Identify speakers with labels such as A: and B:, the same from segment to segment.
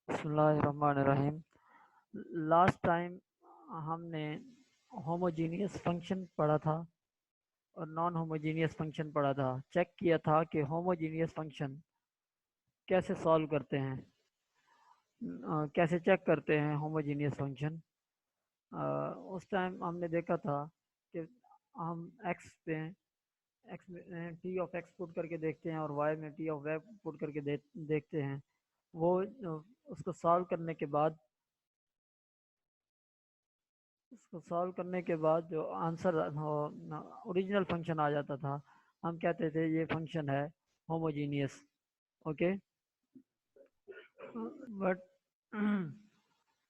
A: बिस्मिल्लाहिर्रहमानिर्रहीम। Last time हमने homogeneous function पढ़ा था और नॉन होमोजीनियस फंक्शन पढ़ा था। चेक किया था कि होमोजीनियस फंक्शन कैसे सॉल्व करते हैं, कैसे चेक करते हैं होमोजीनियस फंक्शन। उस टाइम हमने देखा था कि हम एक्स पे एक्स में टी ऑफ एक्स पुट करके देखते हैं और वाई में टी ऑफ वाई पुट करके देखते हैं। वो उसको सॉल्व करने के बाद उसको सॉल्व करने के बाद जो आंसर ओरिजिनल फंक्शन आ जाता था, हम कहते थे ये फंक्शन है होमोजीनियस। ओके, बट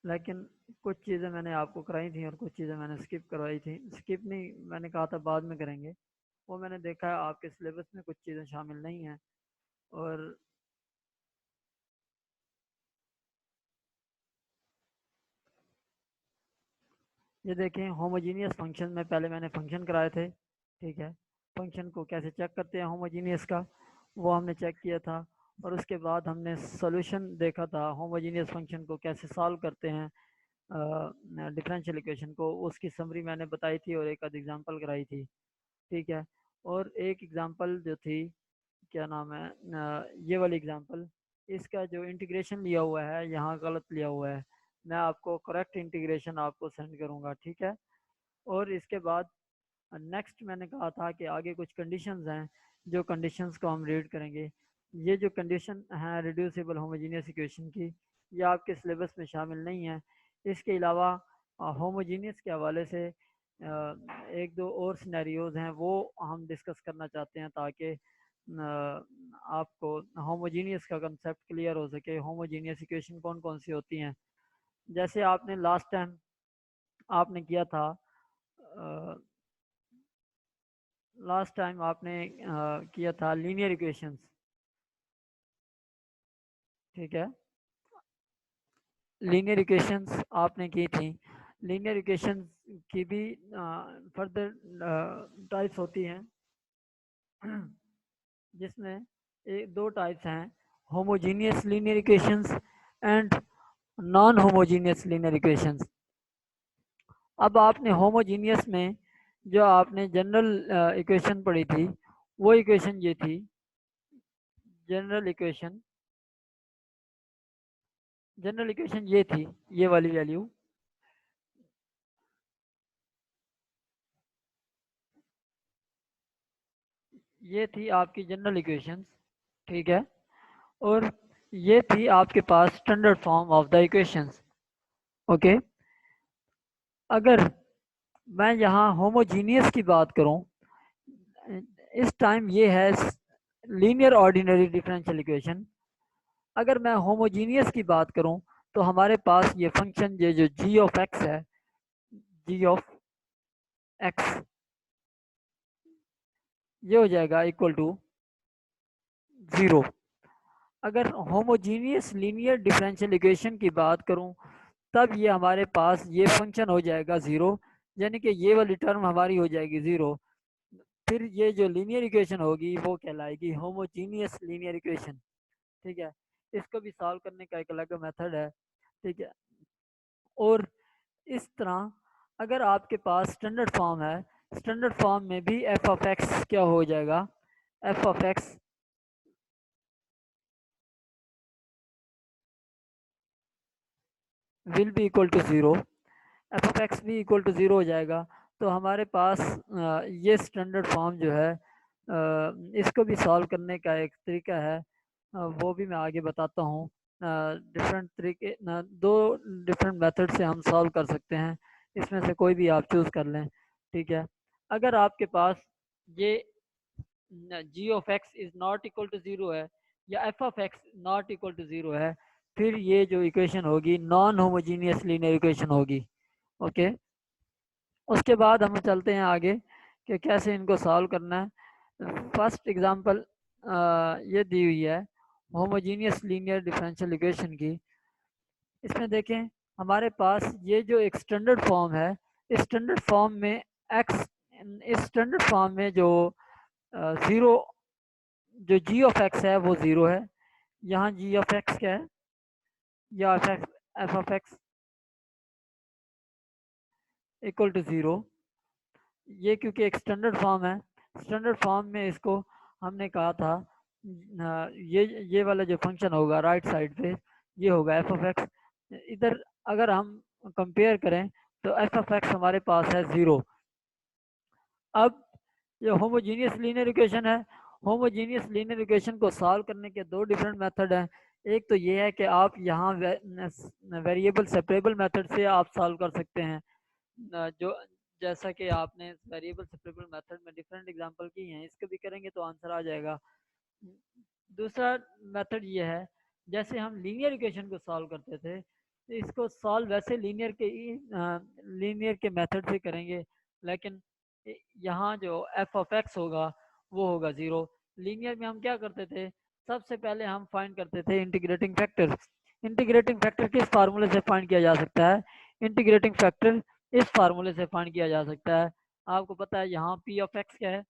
A: लेकिन कुछ चीज़ें मैंने आपको कराई थी और कुछ चीज़ें मैंने स्किप करवाई थी। स्किप नहीं, मैंने कहा था बाद में करेंगे। वो मैंने देखा है आपके सिलेबस में कुछ चीज़ें शामिल नहीं हैं। और ये देखें, होमोजीनियस फंक्शन में पहले मैंने फंक्शन कराए थे। ठीक है, फंक्शन को कैसे चेक करते हैं होमोजीनियस का, वो हमने चेक किया था। और उसके बाद हमने सॉल्यूशन देखा था, होमोजीनियस फंक्शन को कैसे सॉल्व करते हैं डिफरेंशियल इक्वेशन को, उसकी समरी मैंने बताई थी और एक आध एग्जांपल कराई थी। ठीक है, और एक एग्जांपल जो थी, क्या नाम है, ये वाली एग्जांपल, इसका जो इंटीग्रेशन लिया हुआ है यहाँ गलत लिया हुआ है। मैं आपको करेक्ट इंटीग्रेशन आपको सेंड करूँगा। ठीक है, और इसके बाद नेक्स्ट मैंने कहा था कि आगे कुछ कंडीशंस हैं, जो कंडीशंस को हम रीड करेंगे। ये जो कंडीशन है रिड्यूसिबल होमोजीनियस इक्वेशन की, ये आपके सिलेबस में शामिल नहीं है। इसके अलावा होमोजीनियस के हवाले से एक दो और सिनेरियोज हैं, वो हम डिस्कस करना चाहते हैं ताकि आपको होमोजीनियस का कंसेप्ट क्लियर हो सके। होमोजीनियस इक्वेशन कौन कौन सी होती हैं, जैसे आपने लास्ट टाइम आपने किया था, लास्ट टाइम आपने किया था लीनियर इक्वेशंस। ठीक है, लीनियर इक्वेशंस आपने की थी। लीनियर इक्वेशंस की भी फर्दर टाइप्स होती हैं, जिसमें एक दो टाइप्स हैं, homogeneous linear equations and non homogeneous linear equations. अब आपने होमोजीनियस में जो आपने जनरल इक्वेशन पढ़ी थी, वो इक्वेशन ये थी, जनरल इक्वेशन जनरल इक्वेशन ये थी, ये वाली वैल्यू, ये थी आपकी जनरल इक्वेशंस। ठीक है, और ये थी आपके पास standard form of the equations. Okay, अगर मैं यहाँ होमोजीनियस की बात करूँ, इस टाइम ये है लीनियर ऑर्डिनरी डिफरेंशियल इक्वेशन। अगर मैं होमोजीनियस की बात करूँ तो हमारे पास ये फंक्शन, ये जो जी ऑफ एक्स है, जी ऑफ एक्स, ये हो जाएगा इक्वल टू ज़ीरो। अगर होमोजीनियस लीनियर डिफरेंशियल इक्वेशन की बात करूं, तब ये हमारे पास ये फंक्शन हो जाएगा ज़ीरो, यानी कि ये वाली टर्म हमारी हो जाएगी ज़ीरो। फिर ये जो लीनियर इक्वेशन होगी वो कहलाएगी होमोजीनियस लीनियर इक्वेशन। ठीक है, इसको भी सॉल्व करने का एक अलग मेथड है। ठीक है, और इस तरह अगर आपके पास स्टैंडर्ड फॉर्म है, स्टैंडर्ड फॉर्म में भी एफ ऑफ एक्स क्या हो जाएगा, F of X will be equal to zero, F of X भी इक्वल टू ज़ीरो हो जाएगा। तो हमारे पास ये स्टैंडर्ड फॉर्म जो है, इसको भी सॉल्व करने का एक तरीका है, वो भी मैं आगे बताता हूँ। डिफरेंट तरीके, दो डिफरेंट मेथड से हम सॉल्व कर सकते हैं, इसमें से कोई भी आप चूज़ कर लें। ठीक है, अगर आपके पास ये G of x is not equal to zero है, या F of x not equal to zero है, फिर ये जो इक्वेशन होगी नॉन होमोजीनियस लीनियर इक्वेशन होगी। ओके, उसके बाद हम चलते हैं आगे कि कैसे इनको सॉल्व करना है। फर्स्ट एग्जांपल ये दी हुई है होमोजीनियस लीनियर डिफरेंशियल इक्वेशन की। इसमें देखें, हमारे पास ये जो एक स्टैंडर्ड फॉर्म है, इस स्टैंडर्ड फॉर्म में एक्स, इस स्टैंडर्ड फॉर्म में जो ज़ीरो, जो जी ऑफ एक्स है वो ज़ीरो है। यहाँ जी ऑफ एक्स क्या है, या F of X equal to 0। ये क्योंकि एक स्टैंडर्ड फॉर्म है, स्टैंडर्ड फॉर्म में इसको हमने कहा था ये वाला जो फंक्शन होगा राइट साइड पे ये होगा एफ ऑफ एक्स। इधर अगर हम कंपेयर करें तो एफ ऑफ एक्स हमारे पास है 0। अब ये होमोजीनियस लीनियर इक्वेशन है। होमोजीनियस लीनियर इक्वेशन को सॉल्व करने के दो डिफरेंट मेथड हैं। एक तो ये है कि आप यहाँ वेरिएबल सेपरेबल मेथड से आप सॉल्व कर सकते हैं, जो जैसा कि आपने वेरिएबल सेपरेबल मेथड में डिफरेंट एग्जांपल की हैं, इसको भी करेंगे तो आंसर आ जाएगा। दूसरा मेथड ये है, जैसे हम लीनियर इक्वेशन को सॉल्व करते थे तो इसको सॉल्व वैसे लीनियर के मेथड से करेंगे, लेकिन यहाँ जो एफ ऑफ एक्स होगा वो होगा 0। लीनियर में हम क्या करते थे, सबसे पहले हम फाइंड करते थे इंटीग्रेटिंग फैक्टर। इंटीग्रेटिंग फैक्टर किस फार्मूले से फाइंड किया जा सकता है, इंटीग्रेटिंग फैक्टर इस फार्मूले से फाइंड किया जा सकता है। आपको पता है यहाँ पी ऑफ एक्स क्या है,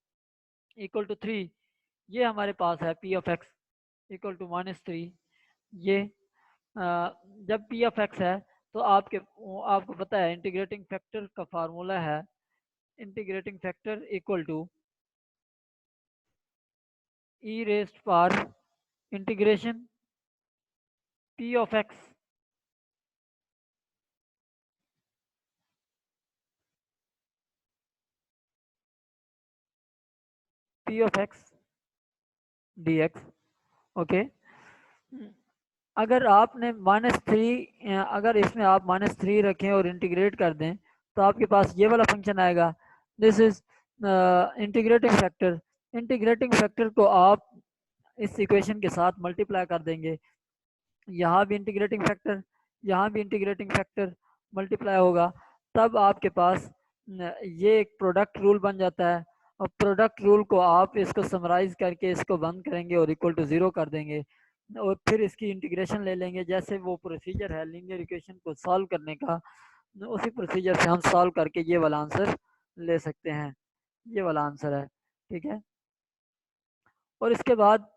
A: इक्वल टू 3। ये हमारे पास है P of X equal to -3। ये जब पी ऑफ एक्स है तो आपको पता है इंटीग्रेटिंग फैक्टर का फार्मूला है, integrating factor equal to E raised power integration P of X P of X D X. Okay, अगर आपने -3 अगर इसमें आप -3 रखें और इंटीग्रेट कर दें तो आपके पास ये वाला फंक्शन आएगा। This is integrating factor. Integrating factor को आप इस इक्वेशन के साथ मल्टीप्लाई कर देंगे, यहाँ भी इंटीग्रेटिंग फैक्टर, यहाँ भी इंटीग्रेटिंग फैक्टर मल्टीप्लाई होगा, तब आपके पास ये एक प्रोडक्ट रूल बन जाता है। और प्रोडक्ट रूल को आप इसको समराइज करके इसको बंद करेंगे और इक्वल टू 0 कर देंगे और फिर इसकी इंटीग्रेशन ले लेंगे। जैसे वो प्रोसीजर है लीनियर इक्वेशन को सॉल्व करने का, उसी प्रोसीजर से हम सॉल्व करके ये वाला आंसर ले सकते हैं। ये वाला आंसर है, ठीक है। और इसके बाद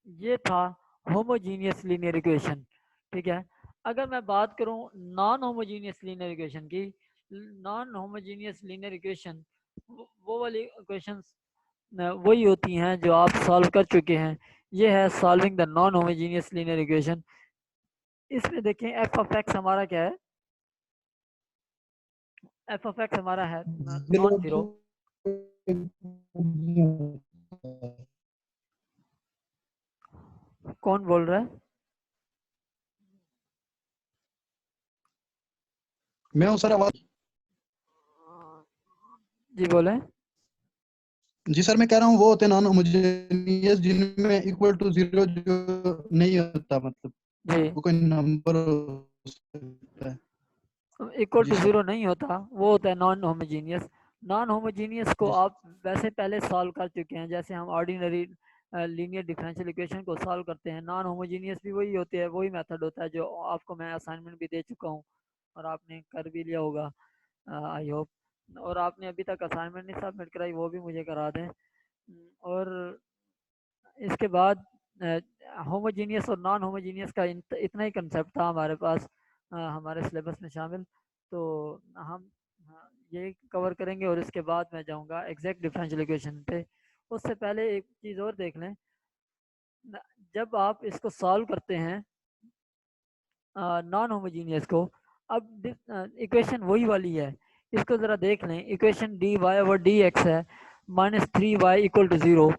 A: ये था होमोजीनियस लीनियर इक्वेशन, ठीक है। अगर मैं बात करूं नॉन होमोजीनियस लीनियर इक्वेशन की, नॉन होमोजीनियस लीनियर इक्वेशन वो वाली इक्वेशंस वही होती हैं जो आप सॉल्व कर चुके हैं। ये है solving the non homogeneous linear equation. इसमें देखें एफ ऑफ एक्स हमारा क्या है, एफ ऑफ एक्स हमारा है नॉन जीरो। कौन बोल रहा है?
B: मैं हूँ सर, आवाज।
A: जी बोले।
B: जी सर, मैं कह रहा हूँ वो होते नॉन होमोजेनियस जिनमें इक्वल टू 0 जो नहीं होता, मतलब
A: जी,
B: वो कोई नंबर हो सकता है।
A: Equal
B: ji
A: to
B: sir.
A: 0 नहीं होता, वो होता है नॉन होमोजीनियस। नॉन होमोजीनियस को
B: जी
A: आप वैसे पहले सॉल्व कर चुके हैं, जैसे हम ऑर्डिनरी लीनियर डिफरेंशियल इक्वेशन को सॉल्व करते हैं। नॉन होमोजीनियस भी वही होते हैं, वही मेथड होता है जो आपको मैं असाइनमेंट भी दे चुका हूँ और आपने कर भी लिया होगा, आई होप। और आपने अभी तक असाइनमेंट नहीं सबमिट कराई, वो भी मुझे करा दें। और इसके बाद होमोजीनियस और नॉन होमोजीनियस का इतना ही कंसेप्ट था हमारे पास, हमारे सिलेबस में शामिल। तो हम ये कवर करेंगे और इसके बाद मैं जाऊंगा एग्जैक्ट डिफरेंशियल इक्वेशन पे। उससे पहले एक चीज़ और देख लें, जब आप इसको सॉल्व करते हैं नॉन होमोजीनियस को, अब इक्वेशन वही वाली है, इसको ज़रा देख लें। Equation D Y over D X है -3y equal to 0,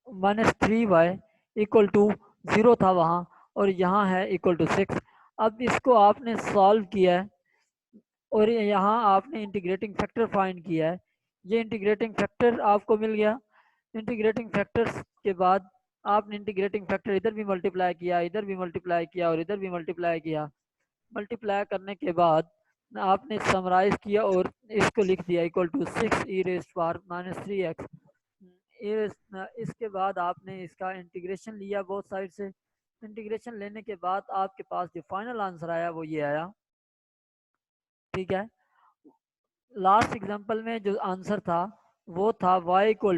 A: -3y equal to 0 था वहाँ, और यहाँ है इक्वल टू 6। अब इसको आपने सॉल्व किया है और यहाँ आपने इंटीग्रेटिंग फैक्टर फाइंड किया है। ये इंटीग्रेटिंग फैक्टर आपको मिल गया। इंटीग्रेटिंग फैक्टर्स के बाद आपने इंटीग्रेटिंग फैक्टर इधर भी मल्टीप्लाई किया, इधर भी मल्टीप्लाई किया और इधर भी मल्टीप्लाई किया। मल्टीप्लाई करने के बाद आपने समराइज किया और इसको लिख दिया equal to 6 E raised power -3x। इसके बाद आपने इसका इंटीग्रेशन लिया बोथ साइड से। इंटीग्रेशन लेने के बाद आपके पास जो फाइनल आंसर आया वो ये आया, ठीक है। लास्ट एग्जांपल में जो आंसर था वो था y equal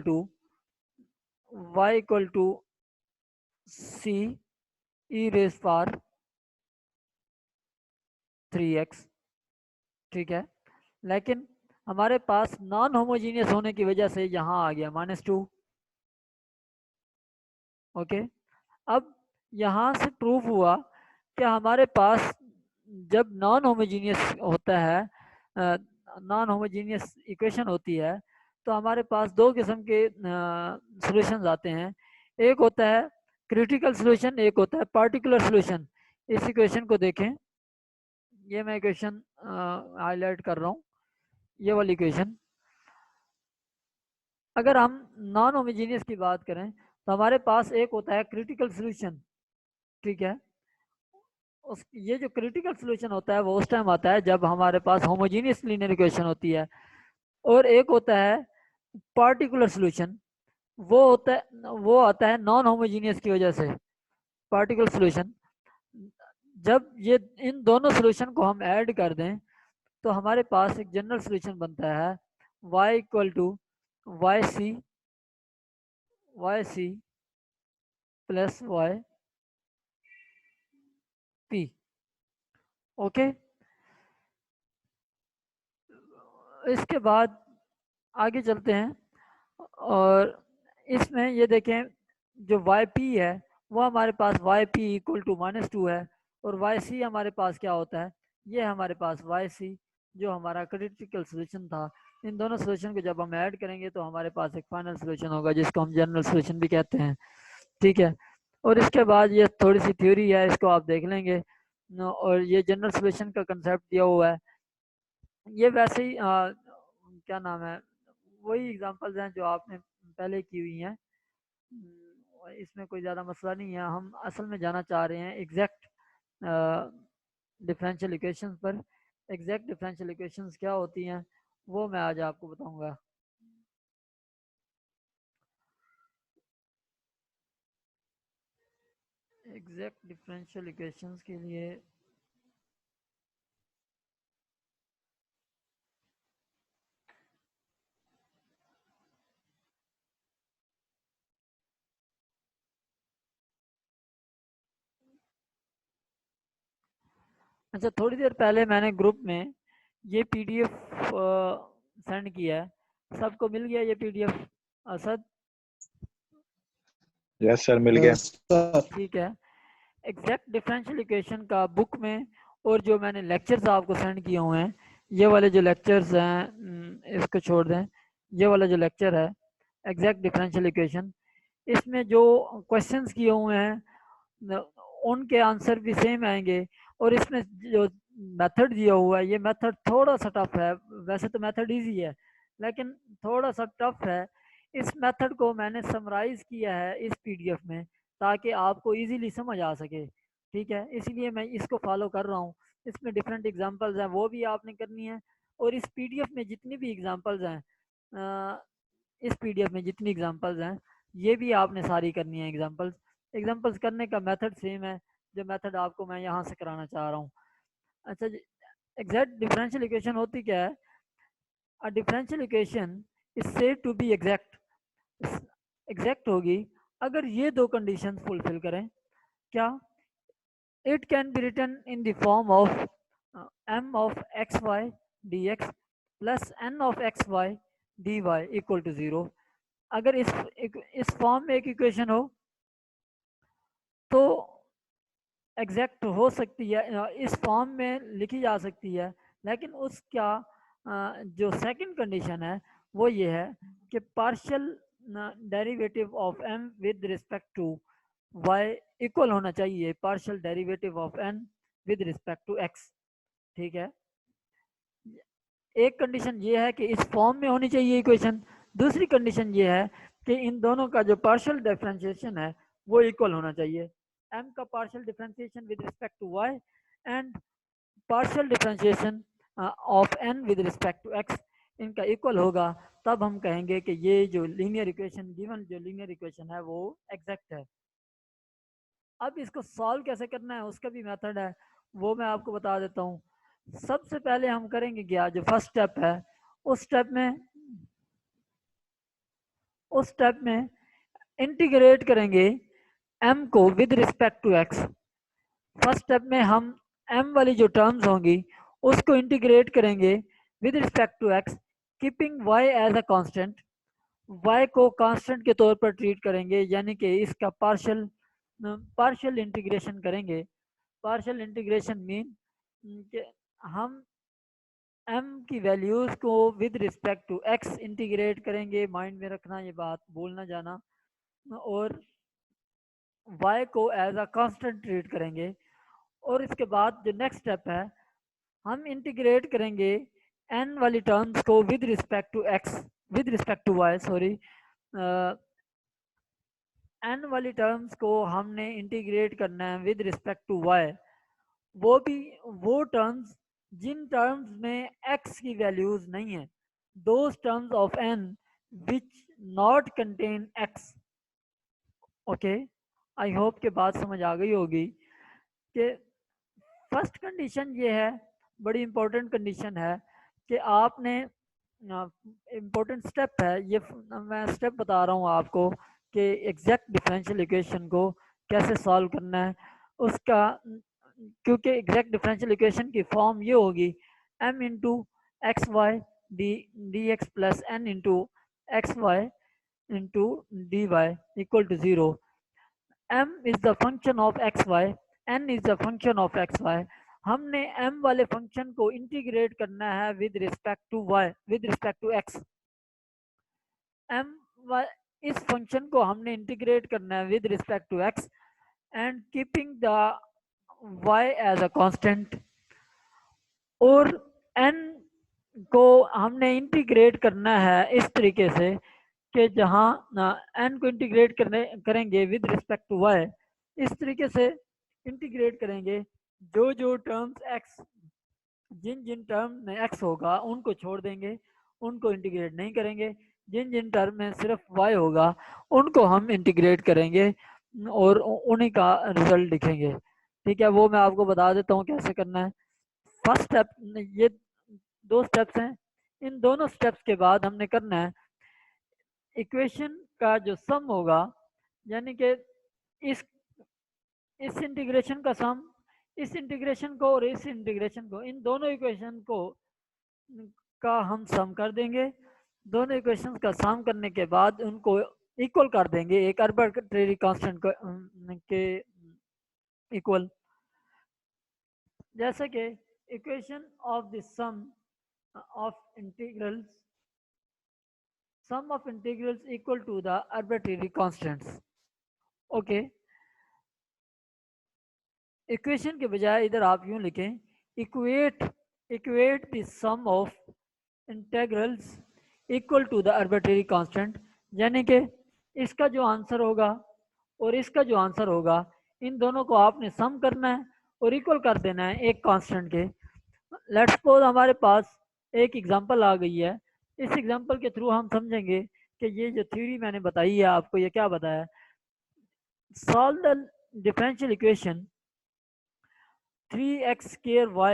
A: to C E raise power 3x, ठीक है। लेकिन हमारे पास नॉन होमोजीनियस होने की वजह से यहाँ आ गया -2, ओके। अब यहाँ से प्रूव हुआ कि हमारे पास जब नॉन होमोजीनियस होता है, नॉन होमोजीनियस इक्वेशन होती है, तो हमारे पास दो किस्म के सॉल्यूशंस आते हैं। एक होता है क्रिटिकल सॉल्यूशन, एक होता है पार्टिकुलर सॉल्यूशन। इस इक्वेशन को देखें, ये मैं इक्वेशन हाईलाइट कर रहा हूँ, ये वाली इक्वेशन। अगर हम नॉन होमोजीनियस की बात करें तो हमारे पास एक होता है क्रिटिकल सॉल्यूशन, ठीक है। उस ये जो क्रिटिकल सॉल्यूशन होता है वो उस टाइम आता है जब हमारे पास होमोजीनियस लीनियर इक्वेशन होती है। और एक होता है पार्टिकुलर सॉल्यूशन, वो आता है नॉन होमोजीनियस की वजह से। पार्टिकुलर सॉल्यूशन, जब ये इन दोनों सॉल्यूशन को हम ऐड कर दें तो हमारे पास एक जनरल सॉल्यूशन बनता है y equal to Y C plus Y P, okay. इसके बाद आगे चलते हैं और इसमें ये देखें, जो वाई पी है वो हमारे पास वाई पी इक्वल टू -2 है, और वाई सी हमारे पास क्या होता है, ये हमारे पास वाई सी जो हमारा क्रिटिकल सोल्यूशन था। इन दोनों सोल्यूशन को जब हम ऐड करेंगे तो हमारे पास एक फाइनल सोल्यूशन होगा जिसको हम जनरल सोल्यूशन भी कहते हैं, ठीक है। और इसके बाद ये थोड़ी सी थ्योरी है, इसको आप देख लेंगे। और ये जनरल सोल्यूशन का कंसेप्ट दिया हुआ है। ये वैसे ही क्या नाम है, वही एग्जांपल्स हैं जो आपने पहले की हुई हैं। इसमें कोई ज़्यादा मसला नहीं है। हम असल में जाना चाह रहे हैं एग्जैक्ट डिफरेंशियल इक्वेशंस पर। एग्जैक्ट डिफरेंशियल इक्वेशंस क्या होती हैं वो मैं आज आपको बताऊंगा। एग्जैक्ट डिफरेंशियल इक्वेशंस के लिए अच्छा, थोड़ी देर पहले मैंने ग्रुप में ये पीडीएफ सेंड किया है। सबको मिल गया ये पीडीएफ? असद?
C: यस सर, मिल गया।
B: सर
A: ठीक है। एग्जैक्ट डिफरेंशियल इक्वेशन का बुक में और जो मैंने लेक्चर्स आपको सेंड किए हुए हैं, ये वाले जो लेक्चर्स हैं इसको छोड़ दें, ये वाला जो लेक्चर है एग्जैक्ट डिफरेंशियल इक्वेशन, इसमें जो क्वेश्चंस किए हुए हैं उनके आंसर भी सेम आएंगे। और इसमें जो मेथड दिया हुआ है ये मेथड थोड़ा सा टफ है। वैसे तो मेथड इजी है लेकिन थोड़ा सा टफ है। इस मेथड को मैंने समराइज किया है इस पीडीएफ में ताकि आपको इजीली समझ आ सके, ठीक है। इसीलिए मैं इसको फॉलो कर रहा हूँ। इसमें डिफरेंट एग्जांपल्स हैं वो भी आपने करनी है। और इस पीडीएफ में जितनी भी एग्जांपल्स हैं, इस पीडीएफ में जितनी एग्जांपल्स हैं ये भी आपने सारी करनी है। एग्जांपल्स करने का मेथड सेम है जो मेथड आपको मैं यहाँ से कराना चाह रहा हूँ। अच्छा जी, एग्जैक्ट डिफरेंशियल इक्वेशन होती क्या है? A differential equation is said to be exact होगी अगर ये दो कंडीशन फुलफिल करें। क्या? It can be written in the form of m of xy dx plus n of xy dy equal to 0। अगर इस फॉर्म में एक इक्वेशन हो तो एग्जैक्ट हो सकती है, इस फॉर्म में लिखी जा सकती है। लेकिन उसका जो सेकंड कंडीशन है वो ये है कि partial derivative of m with respect to y equal होना चाहिए partial derivative of n with respect to x, ठीक है। एक कंडीशन ये है कि इस फॉर्म में होनी चाहिए इक्वेशन। दूसरी कंडीशन ये है कि इन दोनों का जो पार्शियल डिफरेंशिएशन है वो इक्वल होना चाहिए। m का partial differentiation with respect to y and partial differentiation of n with respect to x, इनका इक्वल होगा तब हम कहेंगे कि ये जो लीनियर इक्वेशन, गिवन जो लीनियर इक्वेशन है वो एग्जैक्ट है। अब इसको सॉल्व कैसे करना है उसका भी मेथड है, वो मैं आपको बता देता हूँ। सबसे पहले हम करेंगे क्या, जो फर्स्ट स्टेप है उस स्टेप में इंटीग्रेट करेंगे m को with respect to x, first step में हम m वाली जो टर्म्स होंगी उसको इंटीग्रेट करेंगे with respect to x, keeping y as a constant. y को कांस्टेंट के तौर पर ट्रीट करेंगे, यानी कि इसका पार्शियल इंटीग्रेशन करेंगे। पार्शियल इंटीग्रेशन मीन कि हम m की वैल्यूज को with respect to x integrate करेंगे। माइंड में रखना ये बात, भूलना जाना। और y को एज अ कांस्टेंट ट्रीट करेंगे। और इसके बाद जो नेक्स्ट स्टेप है, हम इंटीग्रेट करेंगे n वाली टर्म्स को with respect to x, with respect to y sorry, n वाली टर्म्स को हमने इंटीग्रेट करना है विद रिस्पेक्ट टू y। वो भी वो टर्म्स जिन टर्म्स में x की वैल्यूज नहीं है, those terms of n which not contain x। Okay, I hope के बात समझ आ गई होगी कि फर्स्ट कंडीशन ये है, बड़ी इंपॉर्टेंट कंडीशन है कि आपने इम्पोर्टेंट स्टेप है ये, मैं स्टेप बता रहा हूँ आपको कि एग्जैक्ट डिफरेंशियल इक्वेशन को कैसे सॉल्व करना है उसका। क्योंकि एग्जैक्ट डिफरेंशियल इक्वेशन की फॉर्म ये होगी m into x y d x plus n into x y into d y equal to 0। m is the function of x y, n is the function of x y. हमने m वाले function को integrate करना है with respect to y, with respect to x। m इस function को हमने integrate करना है with respect to x and keeping the y as a constant. और n को हमने इंटीग्रेट करना है इस तरीके से कि जहाँ n को इंटीग्रेट करेंगे विद रिस्पेक्ट टू y, इस तरीके से इंटीग्रेट करेंगे जो जो टर्म्स x, जिन जिन टर्म में x होगा उनको छोड़ देंगे, उनको इंटीग्रेट नहीं करेंगे। जिन जिन टर्म में सिर्फ y होगा उनको हम इंटीग्रेट करेंगे और उन्हीं का रिजल्ट लिखेंगे। ठीक है, वो मैं आपको बता देता हूँ कैसे करना है। फर्स्ट स्टेप, ये दो स्टेप्स हैं, इन दोनों स्टेप्स के बाद हमने करना है इक्वेशन का जो सम होगा, यानी कि इस इंटीग्रेशन का सम, इस इंटीग्रेशन को और इस इंटीग्रेशन को, इन दोनों इक्वेशन को का हम सम कर देंगे। दोनों इक्वेशंस का सम करने के बाद उनको इक्वल कर देंगे एक आर्बिट्रेरी कांस्टेंट के इक्वल। जैसे कि equation of the sum of integrals, sum of integrals equal to the arbitrary constants। Okay, equation के बजाय इधर आप यूं लिखें, equate equate the sum of integrals equal to the arbitrary constant. यानी कि इसका जो आंसर होगा और इसका जो आंसर होगा, इन दोनों को आपने सम करना है और इक्वल कर देना है एक कांस्टेंट के। लेट्स सपोज हमारे पास एक एग्जांपल आ गई है, इस एग्जांपल के थ्रू हम समझेंगे कि ये जो थ्योरी मैंने बताई है आपको, ये क्या बताया। Solve the differential equation 3x square y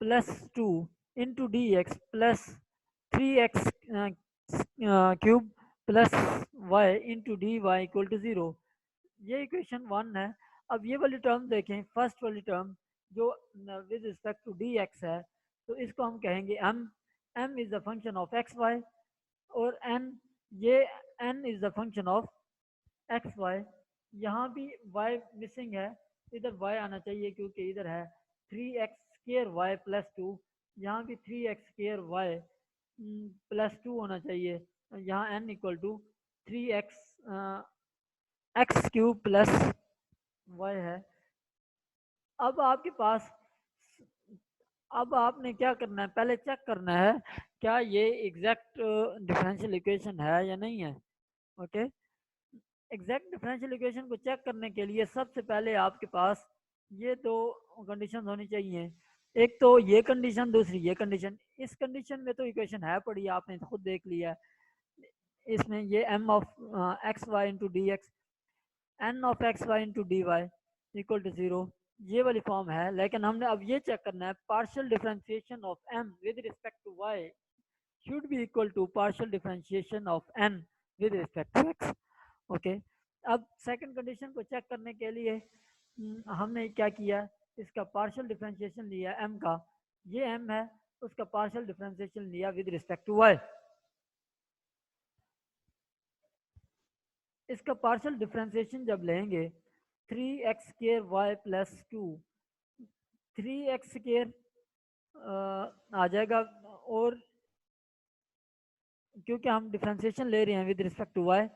A: plus 2 into dx plus 3x cube plus y into dy equal to 0। ये इक्वेशन 1 है। अब ये वाली टर्म देखें, फर्स्ट वाली टर्म जो विद रिस्पेक्ट टू dx है, तो इसको हम कहेंगे m। m is the function of x y, और n, ये n is the function of x y. यहाँ भी y मिसिंग है, इधर y आना चाहिए क्योंकि इधर है 3x स्क्वायर वाई प्लस 2, यहाँ भी 3x स्क्वायर वाई प्लस 2 होना चाहिए। यहाँ n equal to 3x x cube plus y है। अब आपके पास, अब आपने क्या करना है, पहले चेक करना है क्या ये एग्जैक्ट डिफरेंशियल इक्वेशन है या नहीं है। ओके, एग्जैक्ट डिफरेंशियल इक्वेशन को चेक करने के लिए सबसे पहले आपके पास ये दो कंडीशन होनी चाहिए, एक तो ये कंडीशन, दूसरी ये कंडीशन। इस कंडीशन में तो इक्वेशन है पड़ी, आपने खुद देख लिया है, इसमें ये m of x y into d x, n of x y into d y equal to 0, ये वाली फॉर्म है। लेकिन हमने अब ये चेक करना है partial differentiation of m with respect to y should be equal to partial differentiation of n with respect to x। Okay, अब सेकंड कंडीशन को चेक करने के लिए हमने क्या किया, इसका पार्शियल डिफरेंशिएशन लिया m का, ये m है, उसका पार्शियल डिफरेंशिएशन लिया विद रिस्पेक्ट टू y। इसका पार्शियल डिफरेंशिएशन जब लेंगे 3x square y plus 2, 3x square आ जाएगा, और क्योंकि हम डिफरेंशिएशन ले रहे हैं विद रिस्पेक्ट टू y,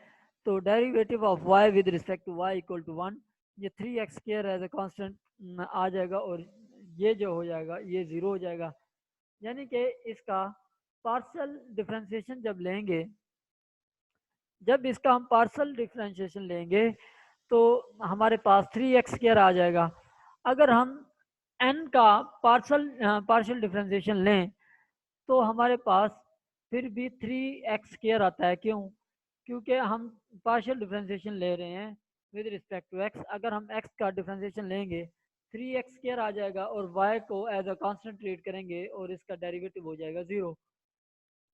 A: तो derivative of y with respect to y equal to 1, ये 3x square as a constant आ जाएगा, और ये जो हो जाएगा ये 0 हो जाएगा। यानी कि इसका पार्शियल डिफरेंशिएशन जब इसका हम पार्शियल डिफरेंशिएशन लेंगे तो हमारे पास 3x स्क्वायर आ जाएगा। अगर हम n का पार्शियल डिफरेंशिएशन लें तो हमारे पास फिर भी 3x स्क्वायर आता है। क्यों? क्योंकि हम पार्शियल डिफरेंशिएशन ले रहे हैं विद रिस्पेक्ट टू x। अगर हम x का डिफरेंशिएशन लेंगे 3x स्क्वायर आ जाएगा, और y को एज अ कांस्टेंट ट्रीट करेंगे और इसका डेरिवेटिव हो जाएगा 0।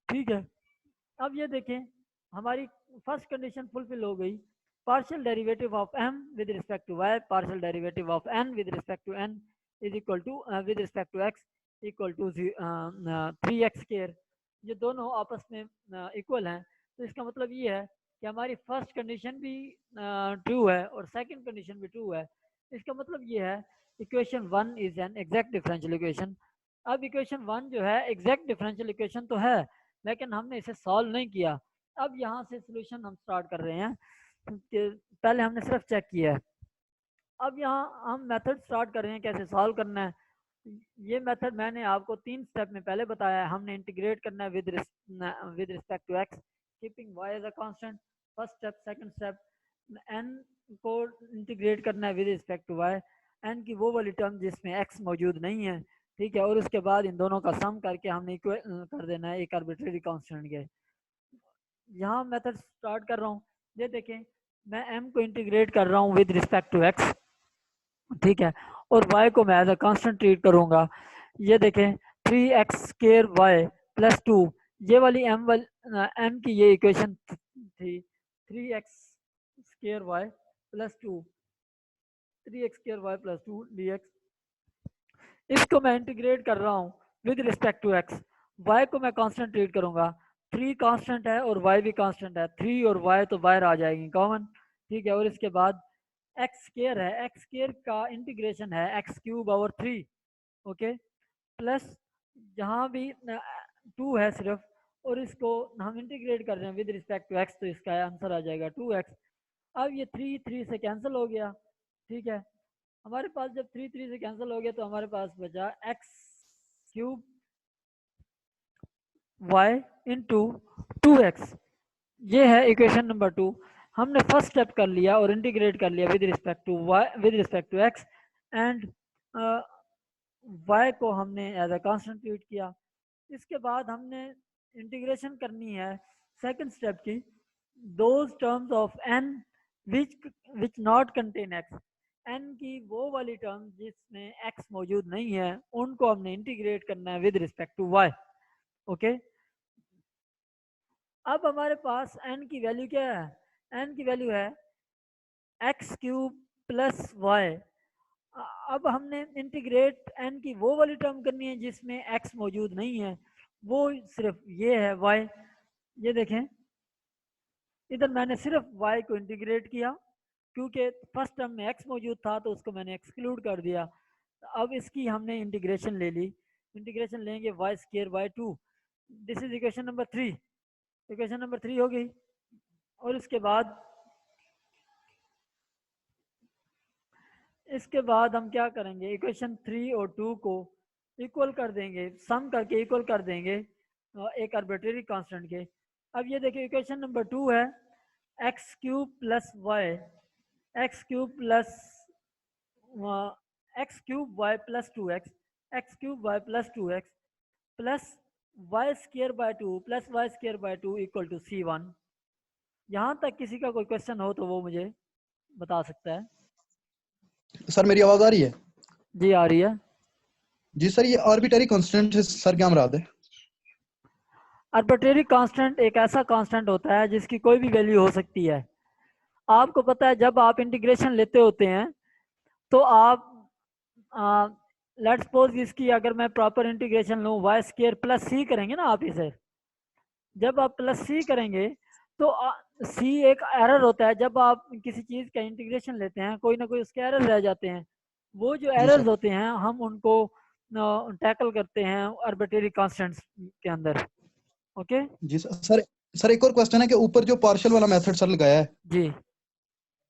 A: ठीक है, अब ये देखें हमारी फर्स्ट कंडीशन फुलफिल हो गई। Partial derivative of m with respect to y, partial derivative of n with respect to n is equal to with respect to x equal to 3x square. ये दोनों आपस में इक्वल हैं, तो इसका मतलब ये है कि हमारी फर्स्ट कंडीशन भी ट्रू है और सेकंड कंडीशन भी ट्रू है। इसका मतलब ये है equation 1 is an exact differential equation. अब इक्वेशन 1 जो है एग्जैक्ट डिफरेंशियल इक्वेशन तो है, लेकिन हमने इसे सॉल्व नहीं किया। अब यहाँ से सॉल्यूशन हम स्टार्ट कर रहे हैं, पहले हमने सिर्फ चेक किया है। अब यहाँ हम मेथड स्टार्ट कर रहे हैं कैसे सॉल्व करना है। ये मेथड मैंने आपको 3 स्टेप में पहले बताया है। हमने इंटीग्रेट करना है with respect to x, keeping y as a constant, first step. Second step, n को इंटीग्रेट करना है with respect to y, n की वो वाली टर्म जिसमें x मौजूद नहीं है, ठीक है, और उसके बाद इन दोनों का सम करके हमने इक्वल कर देना है एक आर्बिट्रेरी कांस्टेंट के। यहाँ मेथड स्टार्ट कर रहा हूँ, ये देखें मैं m को इंटीग्रेट कर रहा हूँ विद रिस्पेक्ट टू x, ठीक है, और y को मैं एज अ कांस्टेंट ट्रीट करूंगा। ये देखें 3x स्क्वायर y प्लस 2, ये वाली m की ये इक्वेशन थी 3x square y plus 2, 3x square y plus 2 dx। इसको मैं इंटीग्रेट कर रहा हूँ with respect to x, y को मैं कांस्टेंट ट्रीट करूंगा। 3 कांस्टेंट है और y भी कांस्टेंट है, 3 और y तो बाहर आ जाएगी कॉमन, ठीक है, और इसके बाद एक्स स्क्वायर है, एक्स स्क्वायर का इंटीग्रेशन है x cube over 3, okay, plus जहाँ भी 2 है सिर्फ, और इसको हम इंटीग्रेट कर रहे हैं विद रिस्पेक्ट टू एक्स, तो इसका आंसर आ जाएगा 2x। अब ये 3 से कैंसिल हो गया, ठीक है, हमारे पास जब 3 से कैंसिल हो गया तो हमारे पास बचा x cube y into 2x। ये है इक्वेशन नंबर 2। हमने फर्स्ट स्टेप कर लिया और इंटीग्रेट कर लिया with respect to y with respect to x, and y को हमने एज अ कांस्टेंट ट्रीट किया। इसके बाद हमने इंटीग्रेशन करनी है सेकंड स्टेप की, those terms of n which not contain x, n की वो वाली टर्म जिसमें x मौजूद नहीं है उनको हमने इंटीग्रेट करना है with respect to y, okay. अब हमारे पास n की वैल्यू क्या है, n की वैल्यू है एक्स क्यूब प्लस वाई। अब हमने इंटीग्रेट n की वो वाली टर्म करनी है जिसमें x मौजूद नहीं है, वो सिर्फ ये है y। ये देखें इधर मैंने सिर्फ y को इंटीग्रेट किया क्योंकि फर्स्ट टर्म में x मौजूद था तो उसको मैंने एक्सक्लूड कर दिया। अब इसकी हमने इंटीग्रेशन ले ली, इंटीग्रेशन लेंगे y square by 2, this is equation number 3, equation number 3 हो गई। और इसके बाद हम क्या करेंगे, इक्वेशन 3 और 2 को इक्वल कर देंगे, सम करके इक्वल कर देंगे एक आर्बिट्रेरी कांस्टेंट के। अब ये देखिए इक्वेशन नंबर 2 है x cube plus y, x cube plus x cube y plus 2x, x cube y plus 2x plus y square by 2 plus y square by 2 equal to C1। यहाँ तक किसी का कोई क्वेश्चन हो तो वो मुझे बता सकता है।
B: सर मेरी आवाज आ रही है?
A: जी आ रही है।
B: जी सर, ये आर्बिट्ररी कांस्टेंट है सर, क्या मराद है?
A: आर्बिट्रेरी कांस्टेंट एक ऐसा कांस्टेंट होता है जिसकी कोई भी वैल्यू हो सकती है। आपको पता है जब आप इंटीग्रेशन लेते होते हैं तो आप लेट्स सपोज इसकी अगर मैं प्रॉपर इंटीग्रेशन लूँ वाई स्क्र प्लस सी करेंगे ना आप इसे, जब आप प्लस सी करेंगे तो सी एक एरर होता है। जब आप किसी चीज़ का इंटीग्रेशन लेते हैं कोई ना कोई उसके एरर रह जाते हैं, वो जो
B: जी
A: एरर्स
B: सर।
A: होते हैं हम उनको टैकल करते हैं आर्बिट्रेरी कांस्टेंट्स के अंदर। ओके
B: जी सर। सर एक और क्वेश्चन है कि ऊपर जो पार्शियल वाला मेथड सर लगाया है
A: जी।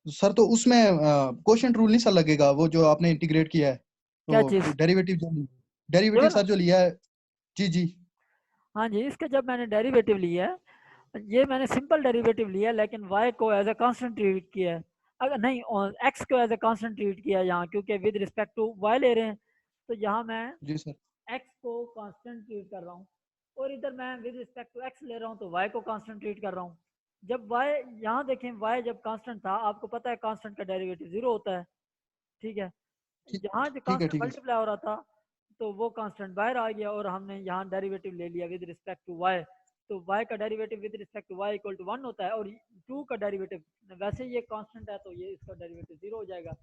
B: सर, तो उसमें क्वोशिएंट रूल नहीं सर लगेगा, वो जो आपने इंटीग्रेट किया है
A: क्या
B: तो
A: चीज़? ये
B: डेरिवेटिव
A: वाला?
B: सर जो लिया है। जी जी।
A: हाँ जी, इसका जब मैंने डेरिवेटिव लिया है, ये मैंने सिंपल डेरिवेटिव लिया है लेकिन y को एज अ कांस्टेंट ट्रीट किया है। अगर नहीं, x को एज अ कांस्टेंट ट्रीट किया है यहाँ, क्योंकि विद रिस्पेक्ट टू y ले रहे हैं, तो यहाँ मैं
B: जी सर।
A: x को कांस्टेंट ट्रीट कर रहा हूँ, और इधर मैं विद रिस्पेक्ट टू x ले रहा हूँ तो y को कांस्टेंट ट्रीट कर रहा हूँ। जब y, यहाँ देखें y जब कांस्टेंट था, आपको पता है कांस्टेंट का डेरिवेटिव जीरो होता है, ठीक है।
B: ठीक।
A: यहाँ जो
B: ठीक है
A: कांस्टेंट
B: ठीक है सर।
A: मल्टीप्लाई हो रहा था तो वो कांस्टेंट बाहर आ गया और हमने यहाँ डेरिवेटिव ले लिया विद रिस्पेक्ट टू y। तो y का derivative with respect to y equal to 1 होता है, और 2 का डेरिवेटिव, वैसे ये कांस्टेंट है तो ये इसका डेरिवेटिव 0 हो जाएगा।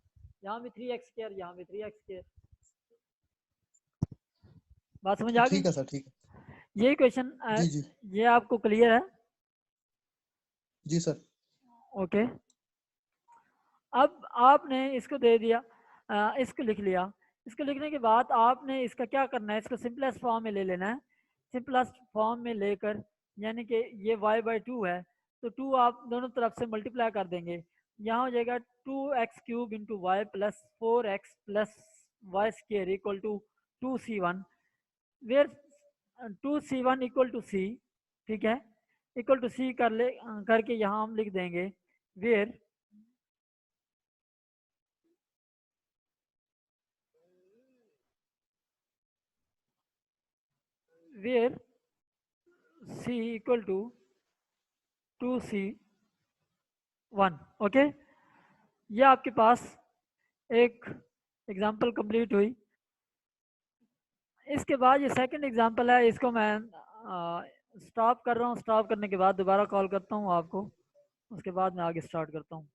A: यहाँ भी 3x², यहाँ भी 3x²। बात समझ आ गई?
B: ठीक है सर। ठीक है।
A: ये क्वेश्चन,
B: जी जी।
A: ये आपको क्लियर है?
B: जी सर।
A: ओके। अब आपने इसको दे दिया, इसको लिख लिया। इसको लिखने के बाद आपने इसका क्या करना है, इसको सिंपलेस्ट फॉर्म में ले लेना है। सिंपलेस्ट फॉर्म में लेकर, यानी कि ये y/2 है तो 2 आप दोनों तरफ से मल्टीप्लाई कर देंगे। यहाँ हो जाएगा 2x³ into y plus 4x plus y square equal to 2c1, where 2c1 equal to c, ठीक है, इक्वल टू c कर ले करके यहाँ हम लिख देंगे where where c equal to 2c1। Okay, ये आपके पास एक एग्जांपल कंप्लीट हुई। इसके बाद ये सेकंड एग्जांपल है, इसको मैं स्टॉप कर रहा हूँ। स्टॉप करने के बाद दोबारा कॉल करता हूँ आपको, उसके बाद मैं आगे स्टार्ट करता हूँ।